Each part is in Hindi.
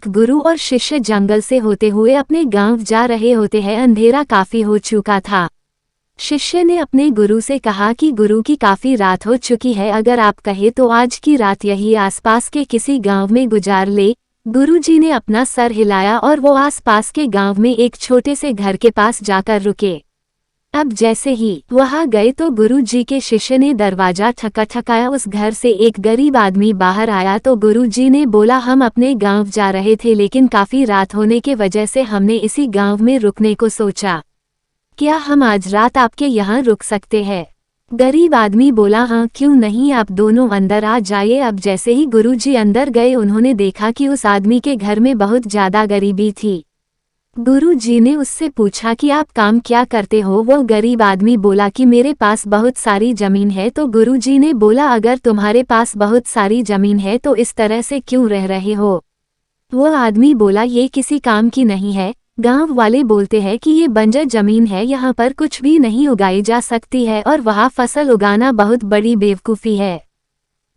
एक गुरु और शिष्य जंगल से होते हुए अपने गांव जा रहे होते हैं। अंधेरा काफी हो चुका था। शिष्य ने अपने गुरु से कहा कि गुरु की काफी रात हो चुकी है, अगर आप कहे तो आज की रात यही आसपास के किसी गांव में गुजार ले। गुरुजी ने अपना सर हिलाया और वो आसपास के गांव में एक छोटे से घर के पास जाकर रुके। अब जैसे ही वहां गए तो गुरुजी के शिष्य ने दरवाजा ठकठकाया। उस घर से एक गरीब आदमी बाहर आया तो गुरुजी ने बोला, हम अपने गांव जा रहे थे लेकिन काफी रात होने के वजह से हमने इसी गांव में रुकने को सोचा। क्या हम आज रात आपके यहाँ रुक सकते हैं? गरीब आदमी बोला, हाँ क्यों नहीं, आप दोनों अंदर आ जाइए। अब जैसे ही गुरुजी अंदर गए उन्होंने देखा कि उस आदमी के घर में बहुत ज्यादा गरीबी थी। गुरुजी ने उससे पूछा कि आप काम क्या करते हो? वो गरीब आदमी बोला कि मेरे पास बहुत सारी जमीन है। तो गुरुजी ने बोला, अगर तुम्हारे पास बहुत सारी जमीन है तो इस तरह से क्यों रह रहे हो? वो आदमी बोला, ये किसी काम की नहीं है। गांव वाले बोलते हैं कि ये बंजर जमीन है, यहाँ पर कुछ भी नहीं उगाई जा सकती है और वहाँ फसल उगाना बहुत बड़ी बेवकूफ़ी है।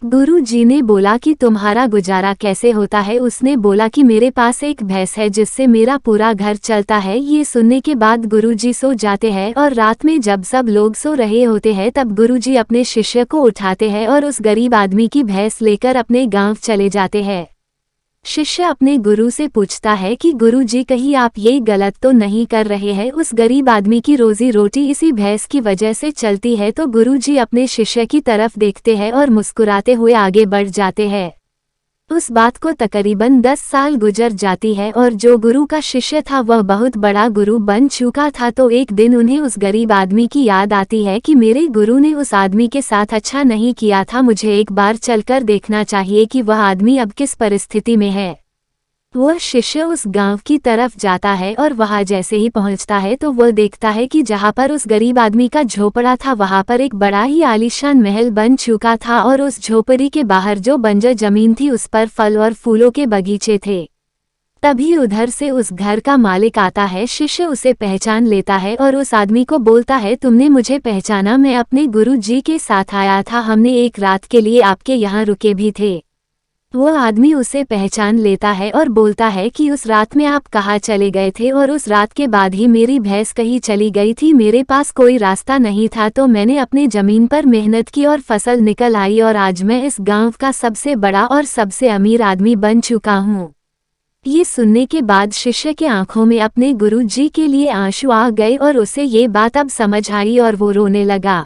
गुरुजी ने बोला कि तुम्हारा गुजारा कैसे होता है? उसने बोला कि मेरे पास एक भैंस है जिससे मेरा पूरा घर चलता है। ये सुनने के बाद गुरुजी सो जाते हैं और रात में जब सब लोग सो रहे होते हैं तब गुरुजी अपने शिष्य को उठाते हैं और उस गरीब आदमी की भैंस लेकर अपने गांव चले जाते हैं। शिष्य अपने गुरु से पूछता है कि गुरुजी कहीं आप ये गलत तो नहीं कर रहे हैं? उस गरीब आदमी की रोजी रोटी इसी भैंस की वजह से चलती है। तो गुरुजी अपने शिष्य की तरफ देखते हैं और मुस्कुराते हुए आगे बढ़ जाते हैं। उस बात को तकरीबन 10 साल गुजर जाती है और जो गुरु का शिष्य था वह बहुत बड़ा गुरु बन चुका था। तो एक दिन उन्हें उस गरीब आदमी की याद आती है कि मेरे गुरु ने उस आदमी के साथ अच्छा नहीं किया था, मुझे एक बार चलकर देखना चाहिए कि वह आदमी अब किस परिस्थिति में है। वह शिष्य उस गांव की तरफ जाता है और वहां जैसे ही पहुंचता है तो वह देखता है कि जहां पर उस गरीब आदमी का झोपड़ा था वहां पर एक बड़ा ही आलीशान महल बन चुका था और उस झोपड़ी के बाहर जो बंजर जमीन थी उस पर फल और फूलों के बगीचे थे। तभी उधर से उस घर का मालिक आता है। शिष्य उसे पहचान लेता है और उस आदमी को बोलता है, तुमने मुझे पहचाना? मैं अपने गुरु जी के साथ आया था, हमने एक रात के लिए आपके यहाँ रुके भी थे। वो आदमी उसे पहचान लेता है और बोलता है कि उस रात में आप कहाँ चले गए थे? और उस रात के बाद ही मेरी भैंस कहीं चली गई थी, मेरे पास कोई रास्ता नहीं था तो मैंने अपनी जमीन पर मेहनत की और फसल निकल आई और आज मैं इस गांव का सबसे बड़ा और सबसे अमीर आदमी बन चुका हूँ। ये सुनने के बाद शिष्य के आंखों में अपने गुरु जी के लिए आंसू आ गए और उसे ये बात अब समझ आई और वो रोने लगा।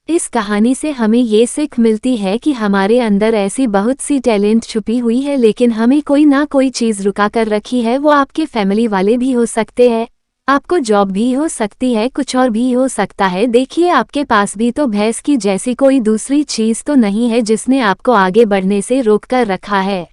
इस कहानी से हमें ये सीख मिलती है कि हमारे अंदर ऐसी बहुत सी टैलेंट छुपी हुई है लेकिन हमें कोई ना कोई चीज़ रुका कर रखी है। वो आपके फैमिली वाले भी हो सकते हैं, आपको जॉब भी हो सकती है, कुछ और भी हो सकता है। देखिए आपके पास भी तो भैंस की जैसी कोई दूसरी चीज़ तो नहीं है जिसने आपको आगे बढ़ने से रोक कर रखा है।